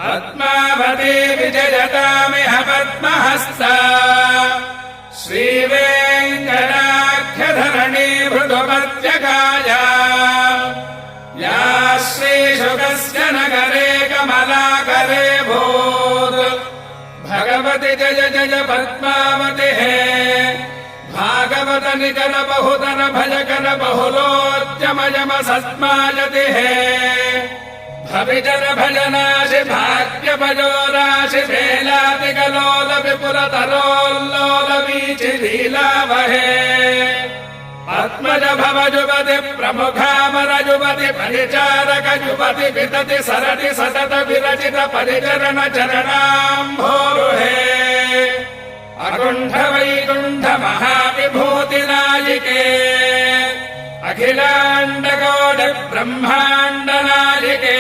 पद्मावती विजयतामिह पद्महस्ता श्रीवेङ्कटाख्यधरणी मृदुपत्यकाया या श्रीशुकस्य नगरे कमलाकरे भूत् भगवति जय जय पद्मावति हे भागवत निकर बहुतर भजकर बहुलोच्चमयम सस्मायति हे भविजन भजनाशि भाग्य भजोराशि भेलातिकलोल विपुल तरोल्लोल वीचि लीलावहे पद्मज भव जुवति प्रमुखामर जुवति परिचारक जुवति वितति सरति सतत विरचित परिचरण चरणाम्भोरुहे अकुण्ठ वैकुण्ठ महाविभूतिनायिके अखिलाण्डकोटि ब्रह्माण्ड नायिके